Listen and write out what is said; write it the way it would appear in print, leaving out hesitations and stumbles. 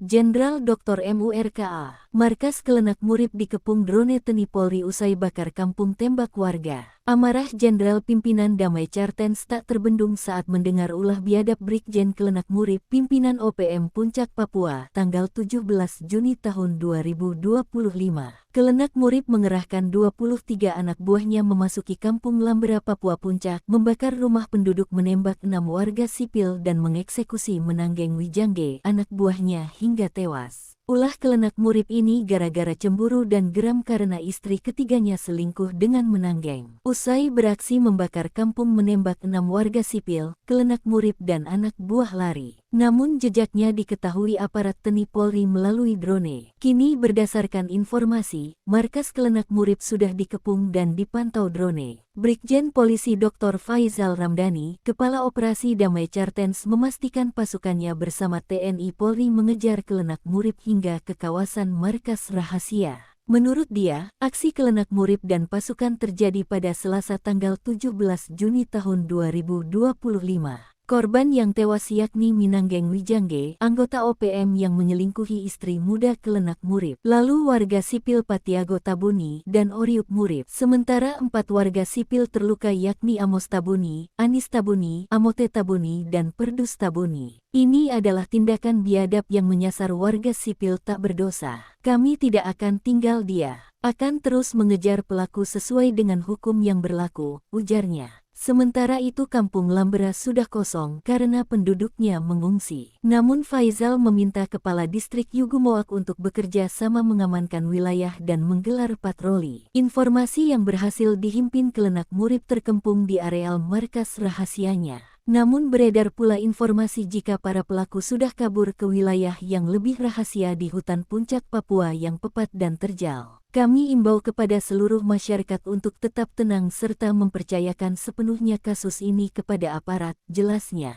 Jenderal Dr. MURKA, Markas Kelenak Murib dikepung drone TNI Polri usai bakar kampung tembak warga. Amarah Jenderal Pimpinan Damai Cartens tak terbendung saat mendengar ulah biadab Brigjen Kelenak Murib pimpinan OPM Puncak Papua tanggal 17 Juni tahun 2025. Kelenak Murib mengerahkan 23 anak buahnya memasuki kampung Lambera Papua Puncak, membakar rumah penduduk, menembak 6 warga sipil dan mengeksekusi Menanggeng Wijangge, anak buahnya, hingga tewas. Ulah Kelenak Murib ini gara-gara cemburu dan geram karena istri ketiganya selingkuh dengan Menanggeng. Usai beraksi membakar kampung menembak 6 warga sipil, Kelenak Murib dan anak buah lari. Namun jejaknya diketahui aparat TNI Polri melalui drone. Kini berdasarkan informasi, markas Kelenak Murib sudah dikepung dan dipantau drone. Brigjen Polisi Dr. Faizal Ramdhani, Kepala Operasi Damai Cartens, memastikan pasukannya bersama TNI Polri mengejar Kelenak Murib hingga ke kawasan markas rahasia. Menurut dia, aksi Kelenak Murib dan pasukan terjadi pada Selasa tanggal 17 Juni tahun 2025. Korban yang tewas yakni Minanggeng Wijangge, anggota OPM yang menyelingkuhi istri muda Kelenak Murib, lalu warga sipil Patiago Tabuni dan Oriup Murib. Sementara 4 warga sipil terluka yakni Amos Tabuni, Anis Tabuni, Amote Tabuni, dan Perdus Tabuni. Ini adalah tindakan biadab yang menyasar warga sipil tak berdosa. Kami tidak akan tinggal diam, akan terus mengejar pelaku sesuai dengan hukum yang berlaku, ujarnya. Sementara itu kampung Lambera sudah kosong karena penduduknya mengungsi. Namun Faizal meminta Kepala Distrik Yugumoak untuk bekerja sama mengamankan wilayah dan menggelar patroli. Informasi yang berhasil dihimpin Kelenak Murib terkempung di areal markas rahasianya. Namun beredar pula informasi jika para pelaku sudah kabur ke wilayah yang lebih rahasia di hutan puncak Papua yang pepat dan terjal. Kami imbau kepada seluruh masyarakat untuk tetap tenang serta mempercayakan sepenuhnya kasus ini kepada aparat, jelasnya.